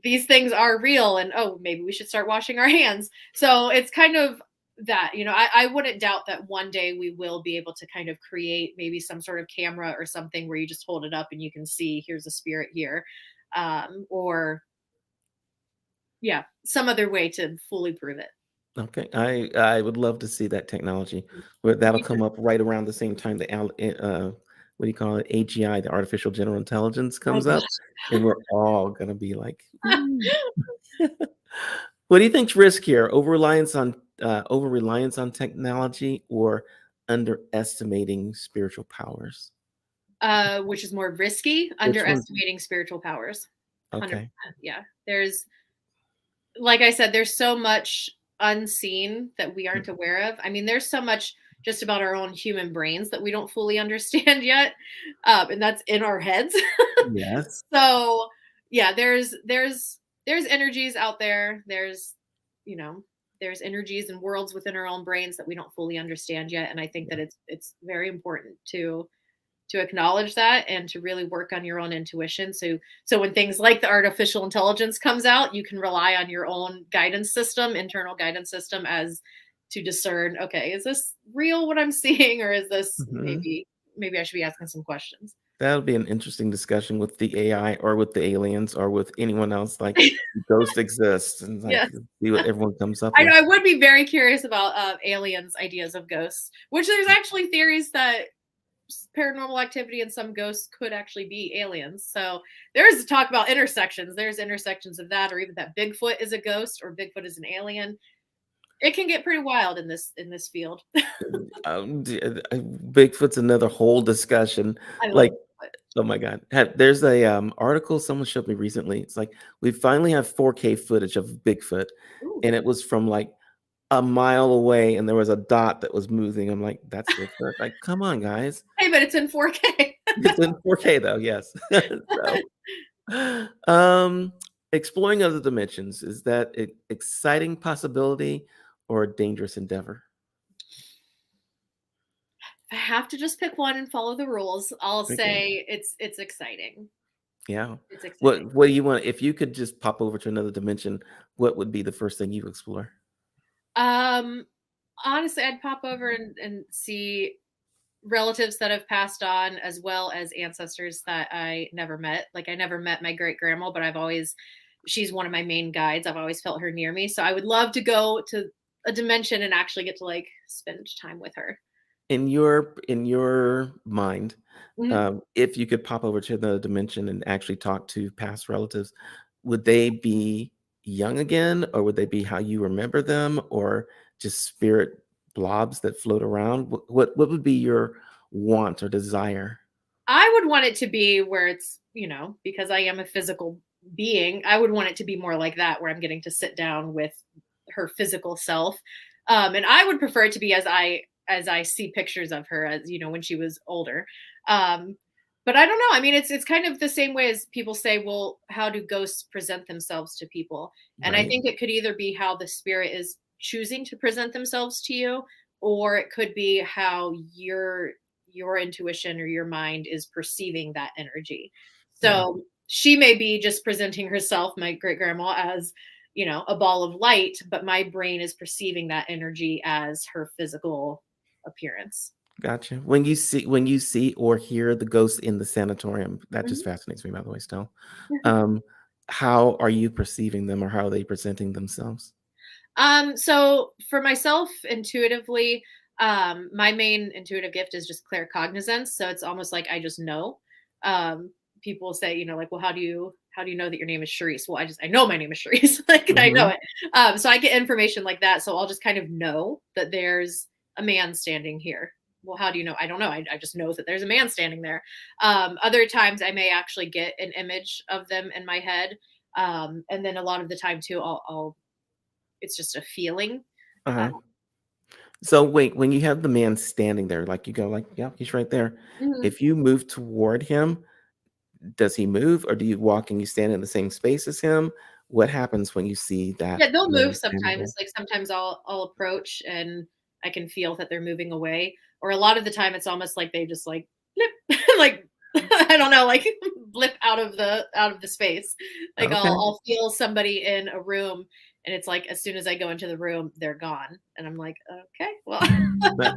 S2: these things are real. And oh, maybe we should start washing our hands. So it's kind of that, I wouldn't doubt that one day we will be able to kind of create maybe some sort of camera or something where you just hold it up and you can see here's a spirit here. Or yeah, some other way to fully prove it.
S1: Okay, I would love to see that technology, where that'll
S2: Me too.
S1: come up right around the same time what do you call it? AGI, the artificial general intelligence
S2: Oh
S1: comes up,
S2: gosh.
S1: and we're all gonna be like, "Ooh." What do you think's riskier, over reliance on technology or underestimating spiritual powers?
S2: Which is more risky,
S1: Which one?
S2: underestimating spiritual powers.
S1: Okay.
S2: 100%. Yeah. There's, like I said, there's so much unseen that we aren't aware of. I mean, there's so much just about our own human brains that we don't fully understand yet. And that's in our heads.
S1: Yes.
S2: So yeah, there's energies out there. You know, there's energies and worlds within our own brains that we don't fully understand yet. And I think that it's very important to acknowledge that and to really work on your own intuition. So when things like the artificial intelligence comes out, you can rely on your own guidance system, internal guidance system, as to discern, okay, is this real what I'm seeing, or is this
S1: Mhm.
S2: maybe I should be asking some questions.
S1: That'll be an interesting discussion with the AI or with the aliens or with anyone else, like, ghosts exist, and, like,
S2: Yes.
S1: see what everyone comes up
S2: I know
S1: with.
S2: I would be very curious about aliens' ideas of ghosts, which there's actually theories that paranormal activity and some ghosts could actually be aliens. So there's talk about intersections. There's intersections of that, or even that Bigfoot is a ghost or Bigfoot is an alien. It can get pretty wild in this field.
S1: Bigfoot's another whole discussion,
S2: I love
S1: like,
S2: Bigfoot.
S1: oh my god. There's a, article someone showed me recently, it's like, "We finally have 4K footage of Bigfoot,"
S2: Ooh.
S1: and it was from, like, a mile away, and there was a dot that was moving. I'm like, "That's Bigfoot." Like, "Come on, guys."
S2: Hey, but it's in 4K.
S1: It's in 4K though, yes. So, um, exploring other dimensions, is that exciting possibility or a dangerous endeavor?
S2: If I have to just pick one and follow the rules, I'll
S1: Okay.
S2: say it's exciting.
S1: Yeah.
S2: It's exciting.
S1: What do you want if you could just pop over to another dimension, what would be the first thing you explore?
S2: Um, Honestly, I'd pop over and see relatives that have passed on, as well as ancestors that I never met. Like, I never met my great grandma, but she's one of my main guides. I've always felt her near me. So I would love to go to a dimension and actually get to like spend time with her.
S1: In your mind,
S2: Mhm.
S1: if you could pop over to another dimension and actually talk to past relatives, would they be young again, or would they be how you remember them, or just spirit blobs that float around? What would be your want or desire?
S2: I would want it to be where it's, because I am a physical being, I would want it to be more like that, where I'm getting to sit down with her physical self. And I would prefer it to be as I see pictures of her, as when she was older. Um, but I don't know. I mean, it's kind of the same way as people say, well, how do ghosts present themselves to people? And I
S1: Right?
S2: think it could either be how the spirit is choosing to present themselves to you, or it could be how your intuition or your mind is perceiving that energy.
S1: Yeah.
S2: So she may be just presenting herself, my great grandma, as a ball of light, but my brain is perceiving that energy as her physical appearance.
S1: Gotcha. When you see or hear the ghost in the sanatorium, that just
S2: Mhm.
S1: fascinates me, by the way, still. Um, how are you perceiving them, or how are they presenting themselves?
S2: So for myself, intuitively, my main intuitive gift is just claircognizance. So it's almost like I just know. People say, like, well, how do you know that your name is Sharice? Well, I know my name is Sharice. Like, I know
S1: Mhm.
S2: it. So I get information like that. So I'll just kind of know that there's a man standing here. Well, how do you know? I don't know. I just know that there's a man standing there. Other times I may actually get an image of them in my head. And then a lot of the time too, I'll it's just a feeling. Uh,
S1: Uh-huh. So wait, when you have the man standing there, like, you go like, "Yeah, he's right there."
S2: mhm.
S1: If you move toward him, does he move, or do you walk and you stand in the same space as him? What happens when you see that
S2: Yeah, they'll
S1: man
S2: move
S1: standing there?
S2: sometimes. Like, sometimes I'll approach and I can feel that they're moving away, or a lot of the time it's almost like they just like blip, like I don't know, like blip out of the space. Like
S1: Okay.
S2: I'll feel somebody in a room, and it's like as soon as I go into the room, they're gone, and I'm like, okay, well,
S1: But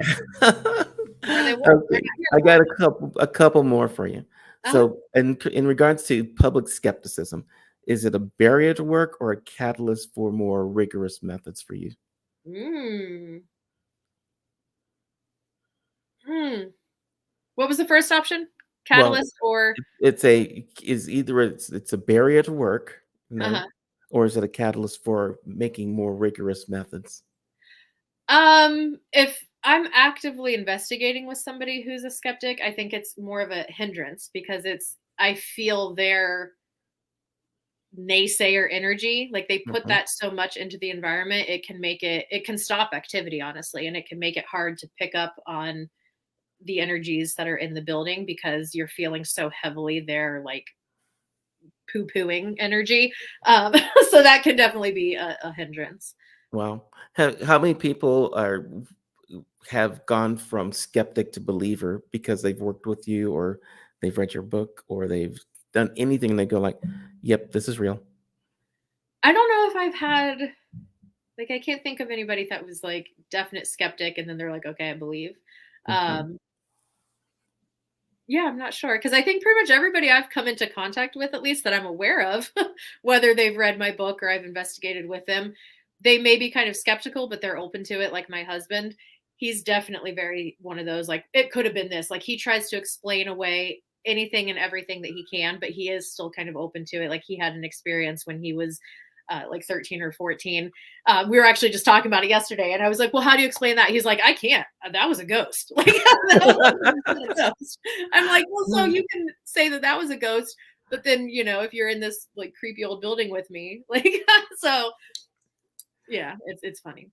S2: there they were. They're
S1: okay,
S2: not here
S1: I
S2: anymore.
S1: got a couple more for you.
S2: Uh-huh.
S1: So, in regards to public skepticism, is it a barrier to work or a catalyst for more rigorous methods for you?
S2: Mm. Hmm. What was the first option?
S1: Well,
S2: Catalyst or
S1: it's a is either it's a barrier to work,
S2: uh-huh.
S1: or is it a catalyst for making more rigorous methods?
S2: If I'm actively investigating with somebody who's a skeptic, I think it's more of a hindrance because I feel their naysayer energy. Like they put
S1: Mhm.
S2: that so much into the environment, it can stop activity, honestly, and it can make it hard to pick up on the energies that are in the building because you're feeling so heavily their like poo-pooing energy. So that can definitely be a hindrance.
S1: Wow. How many people have gone from skeptic to believer because they've worked with you or they've read your book or they've done anything and they go like, "Yep, this is real."
S2: I don't know if I've had like I can't think of anybody that was like definite skeptic and then they're like, okay, I believe.
S1: Mhm.
S2: Um, yeah, I'm not sure because I think pretty much everybody I've come into contact with, at least that I'm aware of, whether they've read my book or I've investigated with them, they may be kind of skeptical, but they're open to it. Like my husband, he's definitely very one of those, like, it could have been this. Like he tries to explain away anything and everything that he can, but he is still kind of open to it. Like he had an experience when he was like 13 or 14. We were actually just talking about it yesterday, and I was like, "Well, how do you explain that?" He's like, "I can't. That was a ghost. Like that was a ghost." I'm like, "Well, so you can say that that was a ghost, but then if you're in this like creepy old building with me, like so." Yeah, it's funny.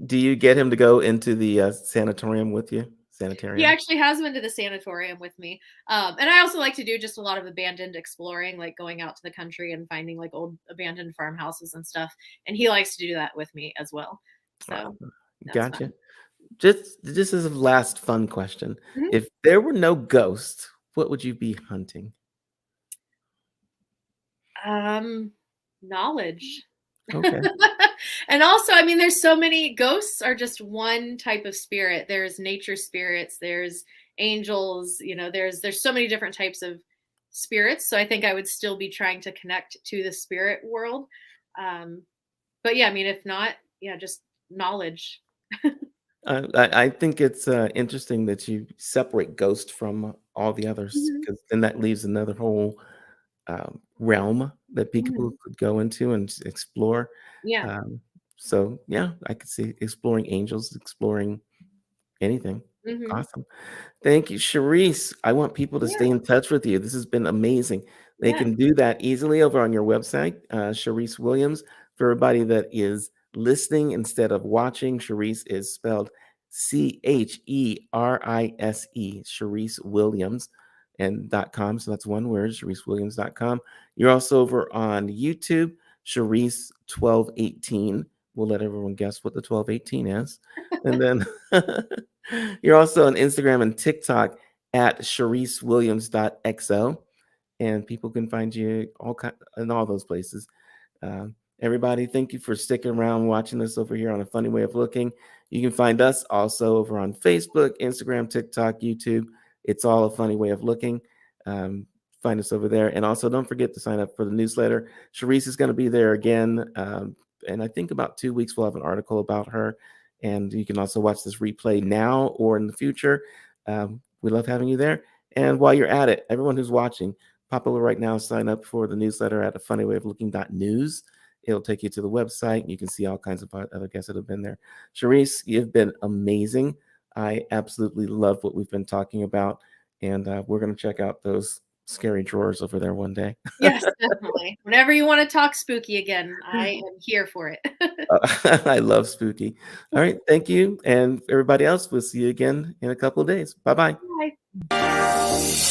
S1: Do you get him to go into the sanatorium with you?
S2: He
S1: Sanitarium.
S2: actually has been to the sanatorium with me. And I also like to do just a lot of abandoned exploring, like going out to the country and finding like old abandoned farmhouses and stuff. And he likes to do that with me as well. So that's
S1: Gotcha.
S2: fun.
S1: Just as a last fun question,
S2: Mhm.
S1: if there were no ghosts, what would you be hunting?
S2: Um, Knowledge.
S1: Okay.
S2: And also, I mean, there's so many ghosts are just one type of spirit. There's nature spirits, there's angels, there's so many different types of spirits. So I think I would still be trying to connect to the spirit world. Um, but yeah, I mean, if not, yeah, just knowledge.
S1: I think it's interesting that you separate ghost from all the others
S2: Mhm.
S1: because then that leaves another whole realm that people
S2: Mhm.
S1: could go into and explore.
S2: Yeah.
S1: Um, so yeah, I could see exploring angels, exploring anything.
S2: Hmm.
S1: Awesome. Thank you, Charisse. I want people to
S2: Yeah.
S1: stay in touch with you. This has been amazing. They
S2: Yeah.
S1: can do that easily over on your website, Charisse Williams. For everybody that is listening instead of watching, Charisse is spelled Cherise, Charisse Williams, and .com. So that's one word, ChariceWilliams.com. You're also over on YouTube, Charisse 1218. We'll let everyone guess what the 1218 is. And then you're also on Instagram and TikTok at ChariceWilliams.xo, and people can find you in all those places. Everybody, thank you for sticking around watching us over here on A Funny Way of Looking. You can find us also over on Facebook, Instagram, TikTok, YouTube. It's all A Funny Way of Looking. Um, find us over there. And also, don't forget to sign up for the newsletter. Charisse is going to be there again. And I think about 2 weeks, we'll have an article about her. And you can also watch this replay now or in the future. We love having you there. And while you're at it, everyone who's watching, pop over right now, sign up for the newsletter at afunnywayoflooking.news. It'll take you to the website. You can see all kinds of other guests that have been there. Charisse, you've been amazing. I absolutely love what we've been talking about. And we're going to check out those scary drawers over there one day.
S2: Yes, definitely. Whenever you want to talk spooky again, I am here for it.
S1: I love spooky. All right. Thank you. And everybody else, we'll see you again in a couple of days. Bye bye.
S2: Bye.